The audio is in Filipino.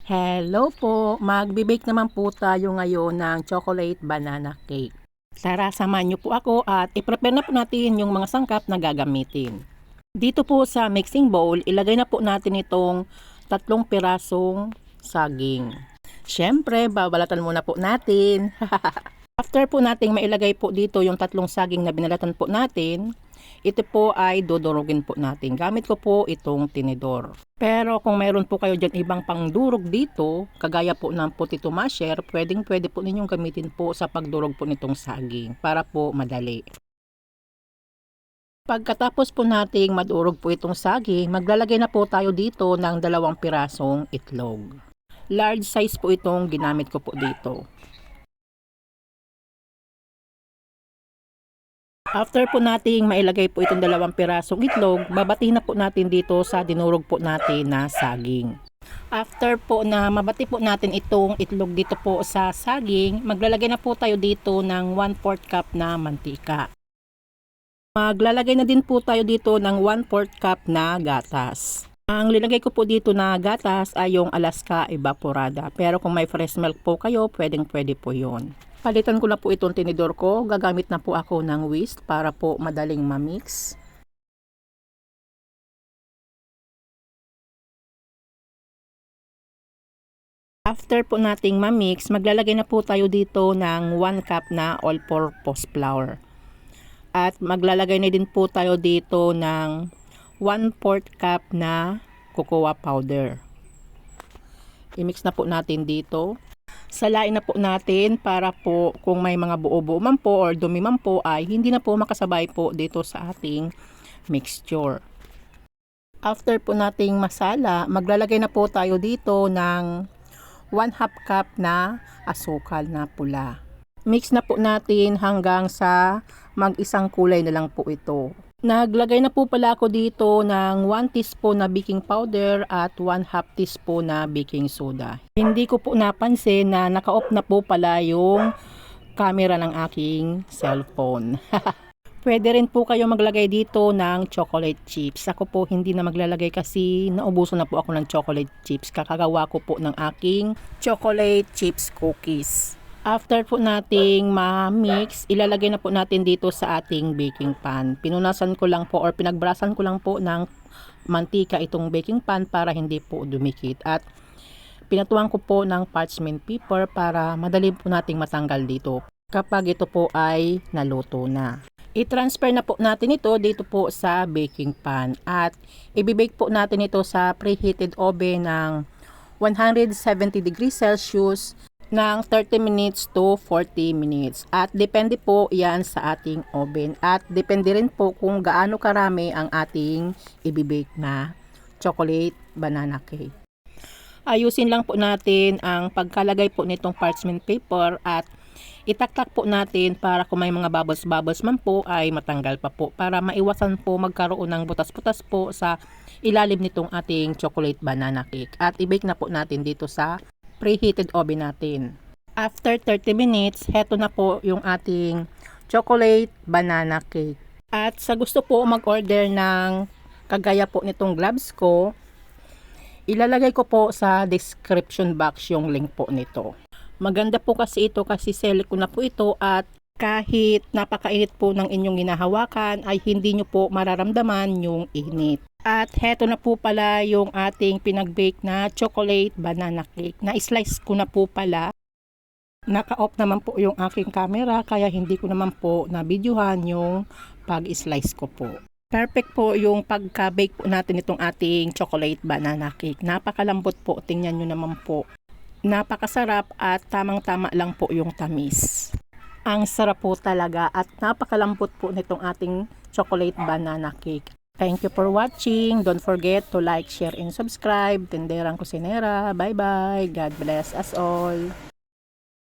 Hello po! Magbe-bake naman po tayo ngayon ng chocolate banana cake. Tara, samahan niyo po ako at i-prepare na po natin yung mga sangkap na gagamitin. Dito po sa mixing bowl, ilagay na po natin itong 3 pirasong saging. Siyempre, babalatan muna po natin. After po nating mailagay po dito yung 3 saging na binalatan po natin, ito po ay dudurugin po natin. Gamit ko po itong tinidor. Pero kung mayroon po kayo dyan ibang pangdurog dito, kagaya po ng potato masher, pwede po ninyong gamitin po sa pagdurog po nitong saging para po madali. Pagkatapos po nating madurog po itong saging, maglalagay na po tayo dito ng 2 pirasong itlog. Large size po itong ginamit ko po dito. After po nating mailagay po itong 2 pirasong itlog, babatiin na po natin dito sa dinurog po natin na saging. After po na mabati po natin itong itlog dito po sa saging, maglalagay na po tayo dito ng 1/4 cup na mantika. Maglalagay na din po tayo dito ng 1/4 cup na gatas. Ang linagay ko po dito na gatas ay yung Alaska Evaporada. Pero kung may fresh milk po kayo, pwede po yon. Palitan ko na po itong tinidor ko. Gagamit na po ako ng whisk para po madaling ma-mix. After po nating ma-mix, maglalagay na po tayo dito ng 1 cup na all-purpose flour. At maglalagay na din po tayo dito ng 1/4 cup na cocoa powder. I-mix na po natin dito. Salain na po natin para po kung may mga buo-buo man po or dumi man po ay hindi na po makasabay po dito sa ating mixture. After po nating masala, maglalagay na po tayo dito ng 1/2 cup na asukal na pula. Mix na po natin hanggang sa mag-isang kulay na lang po ito. Naglagay na po pala ako dito ng 1 teaspoon na baking powder at 1/2 teaspoon na baking soda. Hindi ko po napansin na naka-off na po pala yung camera ng aking cellphone. Pwede rin po kayo maglagay dito ng chocolate chips. Ako po hindi na maglalagay kasi naubusan na po ako ng chocolate chips. Kakagawa ko po ng aking chocolate chips cookies. After po nating ma-mix, ilalagay na po natin dito sa ating baking pan. Pinunasan ko lang po or pinagbrasan ko lang po ng mantika itong baking pan para hindi po dumikit. At pinatuan ko po ng parchment paper para madali po nating matanggal dito kapag ito po ay naluto na. I-transfer na po natin ito dito po sa baking pan at i-bake po natin ito sa preheated oven ng 170 degrees Celsius ng 30 minutes to 40 minutes. At depende po yan sa ating oven. At depende rin po kung gaano karami ang ating ibibake na chocolate banana cake. Ayusin lang po natin ang pagkalagay po nitong parchment paper at itaktak po natin para kung may mga bubbles man po ay matanggal pa po para maiwasan po magkaroon ng butas-butas po sa ilalim nitong ating chocolate banana cake. At i-bake na po natin dito sa preheated oven natin. After 30 minutes, heto na po yung ating chocolate banana cake. At sa gusto po mag-order ng kagaya po nitong gloves ko, ilalagay ko po sa description box yung link po nito. Maganda po kasi ito kasi sell ko na po ito at kahit napakainit po ng inyong hinahawakan ay hindi nyo po mararamdaman yung init. At heto na po pala yung ating pinag-bake na chocolate banana cake. Na-slice ko na po pala. Naka-off naman po yung aking camera kaya hindi ko naman po na-videohan yung pag-slice ko po. Perfect po yung pagka-bake po natin itong ating chocolate banana cake. Napakalambot po. Tingnan nyo naman po. Napakasarap at tamang-tama lang po yung tamis. Ang sarap po talaga at napakalambot po nitong ating chocolate banana cake. Thank you for watching. Don't forget to like, share, and subscribe. Tenderang Kusinera. Bye-bye. God bless us all.